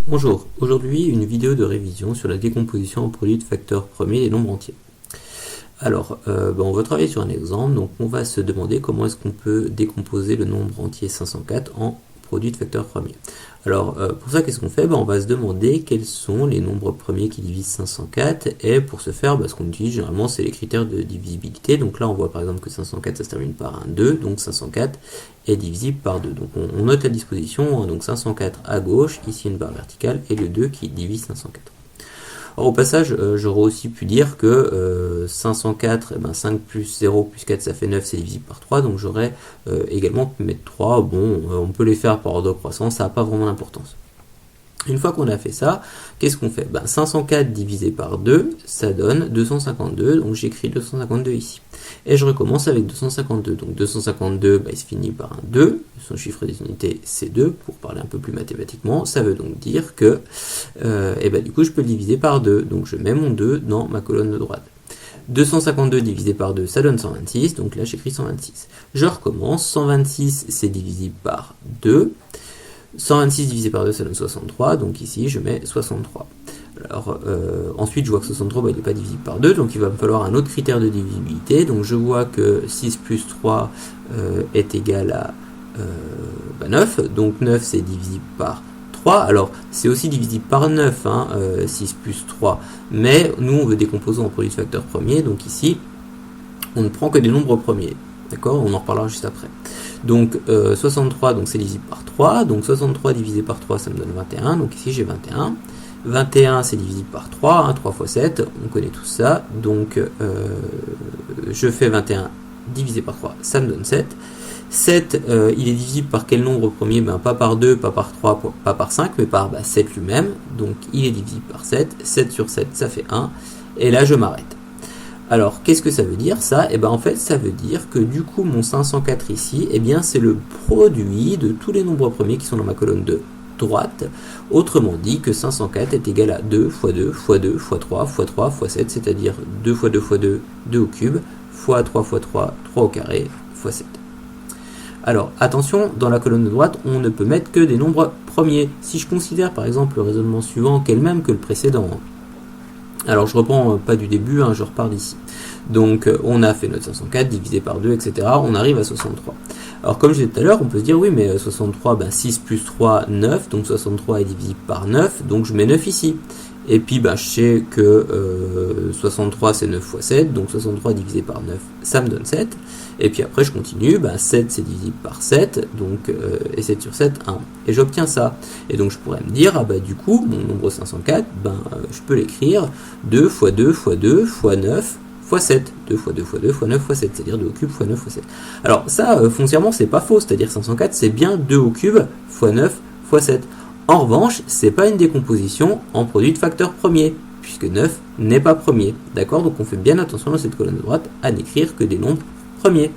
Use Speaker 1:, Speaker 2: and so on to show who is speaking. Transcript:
Speaker 1: Bonjour, aujourd'hui une vidéo de révision sur la décomposition en produits de facteurs premiers des nombres entiers. Alors, on va travailler sur un exemple, donc on va se demander comment est-ce qu'on peut décomposer le nombre entier 504 en produits de facteurs premiers. Alors, pour ça, qu'est-ce qu'on fait? On va se demander quels sont les nombres premiers qui divisent 504, et pour ce faire, ce qu'on utilise généralement, c'est les critères de divisibilité. Donc là, on voit par exemple que 504, ça se termine par un 2, donc 504 est divisible par 2. Donc on note la disposition, donc 504 à gauche, ici une barre verticale, et le 2 qui divise 504. Alors, au passage, j'aurais aussi pu dire que 504, 5 plus 0 plus 4, ça fait 9, c'est divisible par 3, donc j'aurais également pu mettre 3, on peut les faire par ordre croissant, ça n'a pas vraiment d'importance. Une fois qu'on a fait ça, qu'est-ce qu'on fait? 504 divisé par 2, ça donne 252, donc j'écris 252 ici. Et je recommence avec 252, donc 252, il se finit par un 2, son chiffre des unités c'est 2, pour parler un peu plus mathématiquement, ça veut donc dire que, du coup je peux le diviser par 2, donc je mets mon 2 dans ma colonne de droite. 252 divisé par 2, ça donne 126, donc là j'écris 126. Je recommence, 126 c'est divisible par 2, 126 divisé par 2, ça donne 63, donc ici je mets 63. Alors, ensuite je vois que 63, il n'est pas divisible par 2, donc il va me falloir un autre critère de divisibilité. Donc je vois que 6 plus 3 est égal à 9, donc 9 c'est divisible par 3. Alors, c'est aussi divisible par 9, 6 plus 3, mais nous on veut décomposer en produit de facteurs premiers, donc ici on ne prend que des nombres premiers. D'accord, on en reparlera juste après. Donc 63, donc c'est divisible par 3, donc 63 divisé par 3, ça me donne 21, donc ici j'ai 21. 21 c'est divisible par 3, 3 fois 7, on connaît tout ça, donc je fais 21 divisé par 3, ça me donne 7. 7, il est divisible par quel nombre premier? Pas par 2, pas par 3, pas par 5, mais par 7 lui-même, donc il est divisible par 7, 7 sur 7 ça fait 1, et là je m'arrête. Alors, qu'est-ce que ça veut dire ça? En fait, ça veut dire que du coup, mon 504 ici, c'est le produit de tous les nombres premiers qui sont dans ma colonne de droite. Autrement dit, que 504 est égal à 2 fois 2 fois 2 fois 3 fois 3 fois 7, c'est-à-dire 2 fois 2 fois 2, 2 au cube, fois 3 fois 3, 3 au carré, fois 7. Alors, attention, dans la colonne de droite, on ne peut mettre que des nombres premiers. Si je considère par exemple le raisonnement suivant, qui est le même que le précédent, alors je reprends pas du début, je repars d'ici. Donc on a fait notre 504 divisé par 2, etc. On arrive à 63. Alors comme je disais tout à l'heure, on peut se dire oui mais 63, 6 plus 3, 9, donc 63 est divisible par 9, donc je mets 9 ici. Et puis je sais que 63 c'est 9 fois 7, donc 63 divisé par 9, ça me donne 7. Et puis après je continue, 7 c'est divisible par 7, donc, et 7 sur 7, 1. Et j'obtiens ça. Et donc je pourrais me dire, du coup, mon nombre 504, je peux l'écrire 2 fois 2 fois 2 fois 9 fois 7. 2 fois 2 fois 2 fois 9 fois 7, c'est-à-dire 2 au cube fois 9 fois 7. Alors ça, foncièrement, c'est pas faux, c'est-à-dire 504, c'est bien 2 au cube fois 9 fois 7. En revanche, c'est pas une décomposition en produit de facteurs premiers, puisque 9 n'est pas premier. D'accord? Donc on fait bien attention dans cette colonne de droite à n'écrire que des nombres premiers.